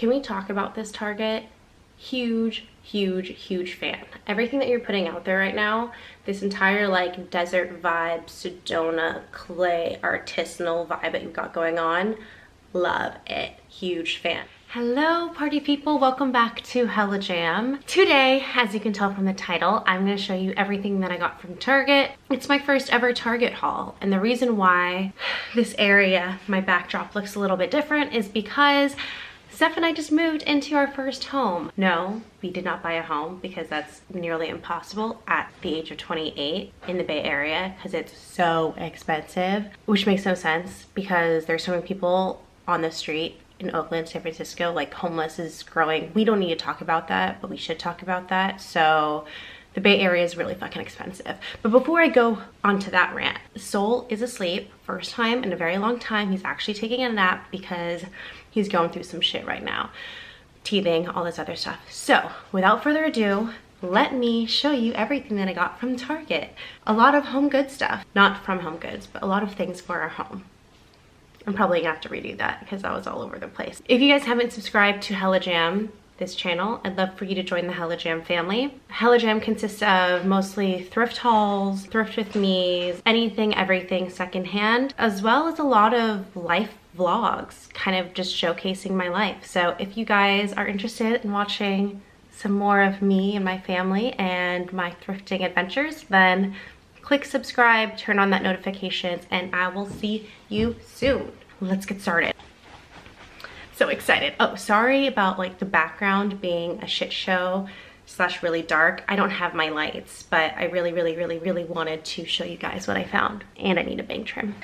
Can we talk about this Target? Huge, huge, huge fan. Everything that you're putting out there right now, this entire like desert vibe, Sedona, clay, artisanal vibe that you've got going on, love it. Huge fan. Hello party people, welcome back to Hellajam. Today, as you can tell from the title, I'm going to show you everything that I got from Target. It's my first ever Target haul, and the reason why this area, my backdrop, looks a little bit different is because Steph and I just moved into our first home. No, we did not buy a home because that's nearly impossible at the age of 28 in the Bay Area because it's so expensive, which makes no sense because there's so many people on the street in Oakland, San Francisco, like homeless is growing. We don't need to talk about that, but we should talk about that. So the Bay Area is really fucking expensive. But before I go onto that rant, Soul is asleep. First time in a very long time. He's actually taking a nap because he's going through some shit right now. Teething, all this other stuff. So without further ado, let me show you everything that I got from Target. A lot of home goods stuff. Not from Home Goods, but a lot of things for our home. I'm probably gonna have to redo that because that was all over the place. If you guys haven't subscribed to Hellajam, this channel, I'd love for you to join the Hellajam family. Hellajam consists of mostly thrift hauls, thrift with me's, anything, everything secondhand, as well as a lot of life vlogs, kind of just showcasing my life. So if you guys are interested in watching some more of me and my family and my thrifting adventures, then click subscribe, turn on that notifications, and I will see you soon. Let's get started. So excited. Oh, sorry about like the background being a shit show slash really dark. I don't have my lights, but I really wanted to show you guys what I found. And I need a bang trim.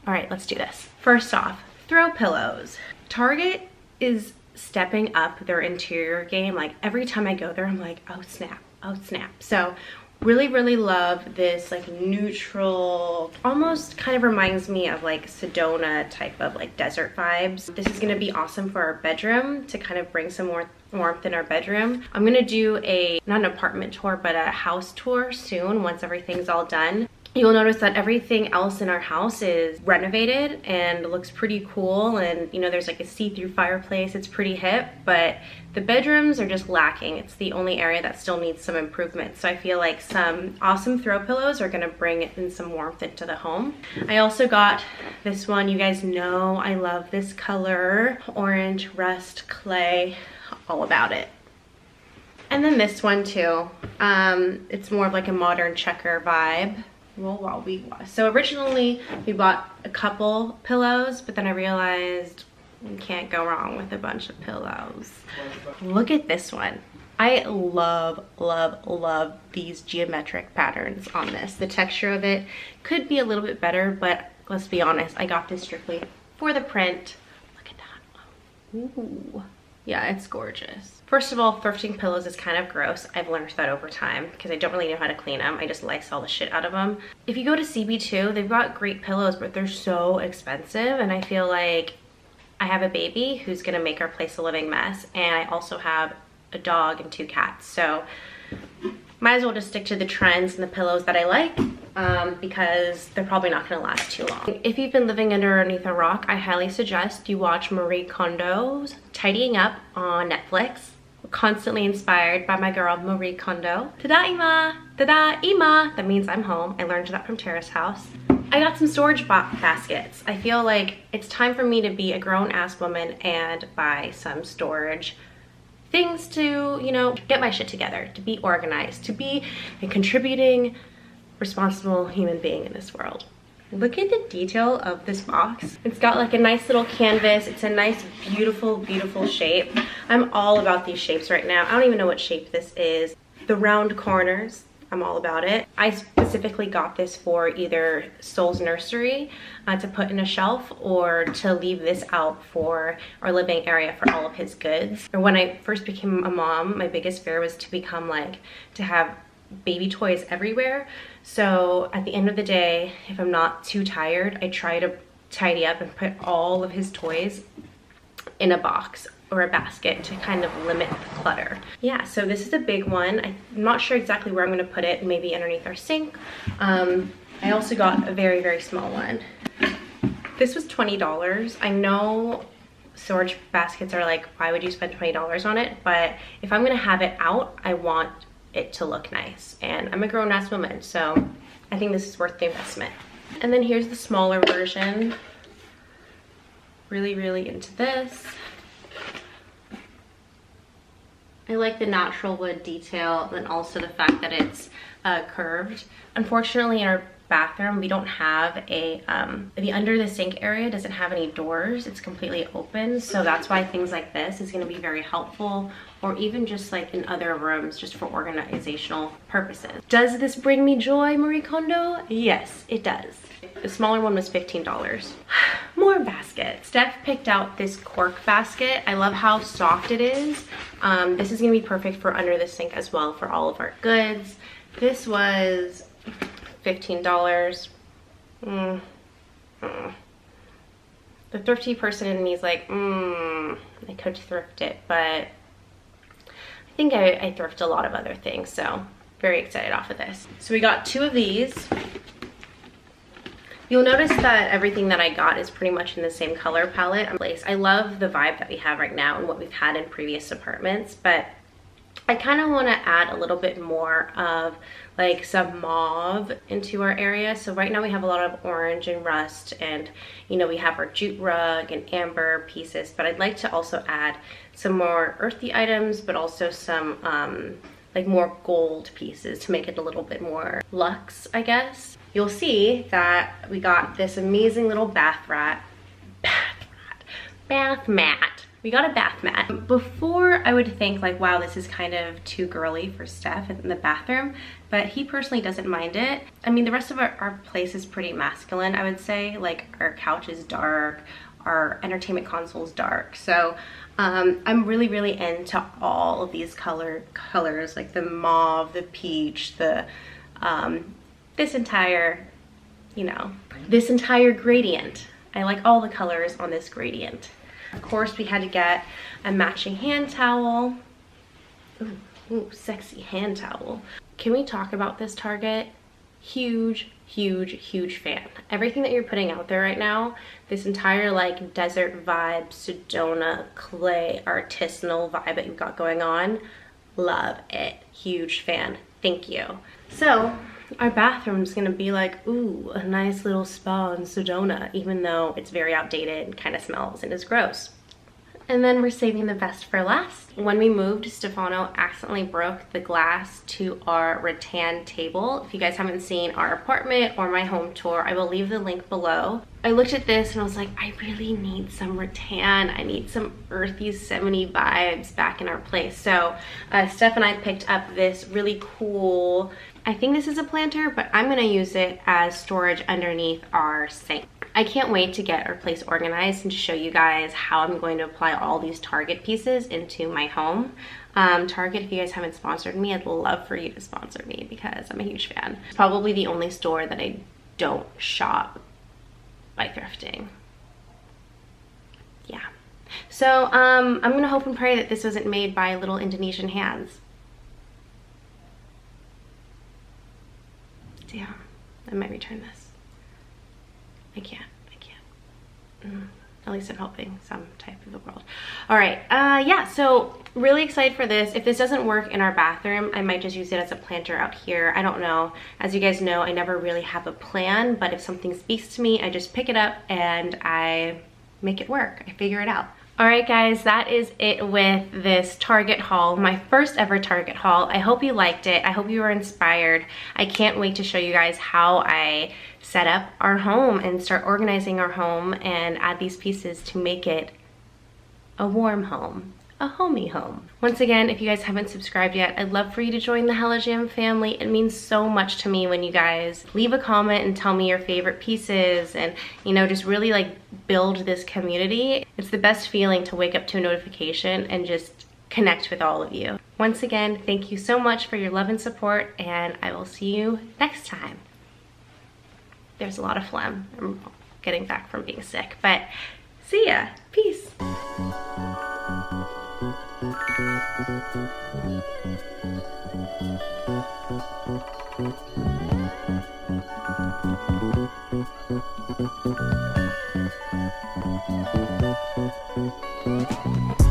All right, let's do this. First off, throw pillows. Target is stepping up their interior game. Like every time I go there, I'm like, oh snap, oh snap. So really love this like neutral, almost kind of reminds me of like Sedona type of like desert vibes. This is gonna be awesome for our bedroom to kind of bring some more warmth in our bedroom. I'm gonna do not an apartment tour, but a house tour soon once everything's all done. You'll notice that everything else in our house is renovated and looks pretty cool, and you know, there's like a see-through fireplace. It's pretty hip, but the bedrooms are just lacking. It's the only area that still needs some improvement. So I feel like some awesome throw pillows are gonna bring in some warmth into the home. I also got this one. You guys know I love this color, orange rust clay, all about it. And then this one too. It's more of like a modern checker vibe. So originally we bought a couple pillows, but then I realized you can't go wrong with a bunch of pillows. Look at this one. I love these geometric patterns on this. The texture of it could be a little bit better, but let's be honest, I got this strictly for the print. Look at that. Ooh. Yeah, it's gorgeous. First of all, thrifting pillows is kind of gross. I've learned that over time because I don't really know how to clean them. I just Lysol the shit out of them. If you go to CB2, they've got great pillows, but they're so expensive, and I feel like I have a baby who's gonna make our place a living mess, and I also have a dog and 2 cats. So might as well just stick to the trends and the pillows that I like because they're probably not gonna last too long. If you've been living underneath a rock, I highly suggest you watch Marie Kondo's Tidying Up on Netflix. We're constantly inspired by my girl, Marie Kondo. Tadaima, tadaima. That means I'm home. I learned that from Terrace House. I got some storage baskets. I feel like it's time for me to be a grown-ass woman and buy some storage things to, you know, get my shit together, to be organized, to be a contributing, responsible human being in this world. Look at the detail of this box. It's got like a nice little canvas. It's a nice, beautiful shape. I'm all about these shapes right now. I don't even know what shape this is. The round corners, I'm all about it. I specifically got this for either Soul's nursery to put in a shelf or to leave this out for our living area for all of his goods. When I first became a mom, my biggest fear was to have baby toys everywhere. So at the end of the day, if I'm not too tired, I try to tidy up and put all of his toys in a box or a basket to kind of limit the clutter. Yeah, so this is a big one. I'm not sure exactly where I'm gonna put it, maybe underneath our sink. I also got a very small one. This was $20. I know storage baskets are like, why would you spend $20 on it? But if I'm gonna have it out, I want it to look nice. And I'm a grown-ass woman, so I think this is worth the investment. And then here's the smaller version. Really, really into this. I like the natural wood detail and also the fact that it's curved. Unfortunately, in our bathroom, we don't have a, the under the sink area doesn't have any doors. It's completely open. So that's why things like this is gonna be very helpful, or even just like in other rooms, just for organizational purposes. Does this bring me joy, Marie Kondo? Yes, it does. The smaller one was $15. More baskets. Steph picked out this cork basket. I love how soft it is. This is gonna be perfect for under the sink as well for all of our goods. This was $15. The thrifty person in me is like, I could thrift it, but I think I thrift a lot of other things, so very excited off of this. So we got 2 of these. You'll notice that everything that I got is pretty much in the same color palette. I love the vibe that we have right now and what we've had in previous apartments, but I kind of want to add a little bit more of like some mauve into our area. So right now we have a lot of orange and rust, and you know, we have our jute rug and amber pieces, but I'd like to also add some more earthy items, but also some like more gold pieces to make it a little bit more luxe, I guess. You'll see that we got this amazing little bath mat. We got a bath mat. Before I would think like, wow, this is kind of too girly for Steph in the bathroom, but he personally doesn't mind it. I mean, the rest of our place is pretty masculine, I would say. Like our couch is dark, our entertainment console is dark. So I'm really, really into all of these colors, like the mauve, the peach, the this entire gradient. I like all the colors on this gradient. Of course, we had to get a matching hand towel. Ooh, sexy hand towel. Can we talk about this Target? Huge, huge, huge fan. Everything that you're putting out there right now, this entire like desert vibe, Sedona, clay, artisanal vibe that you've got going on, love it. Huge fan. Thank you. So our bathroom's gonna be like, ooh, a nice little spa in Sedona, even though it's very outdated and kind of smells and is gross. And then we're saving the best for last. When we moved, Stefano accidentally broke the glass to our rattan table. If you guys haven't seen our apartment or my home tour, I will leave the link below. I looked at this and I was like, I really need some rattan. I need some earthy 70s vibes back in our place. So Steph and I picked up this really cool, I think this is a planter, but I'm gonna use it as storage underneath our sink. I can't wait to get our place organized and to show you guys how I'm going to apply all these Target pieces into my home. Target, if you guys haven't sponsored me, I'd love for you to sponsor me because I'm a huge fan. It's probably the only store that I don't shop by thrifting. Yeah. So I'm gonna hope and pray that this wasn't made by little Indonesian hands. Damn, I might return this. I can't. At least I'm helping some type of the world. All right, yeah, so really excited for this. If this doesn't work in our bathroom, I might just use it as a planter out here. I don't know. As you guys know, I never really have a plan, but if something speaks to me, I just pick it up and I make it work. I figure it out. All right, guys, that is it with this Target haul, my first ever Target haul. I hope you liked it. I hope you were inspired. I can't wait to show you guys how I set up our home and start organizing our home and add these pieces to make it a warm home, a homey home. Once again, if you guys haven't subscribed yet, I'd love for you to join the Hellajam family. It means so much to me when you guys leave a comment and tell me your favorite pieces and, you know, just really like build this community. It's the best feeling to wake up to a notification and just connect with all of you. Once again, thank you so much for your love and support, and I will see you next time. There's a lot of phlegm. I'm getting back from being sick, but see ya. Peace. bye.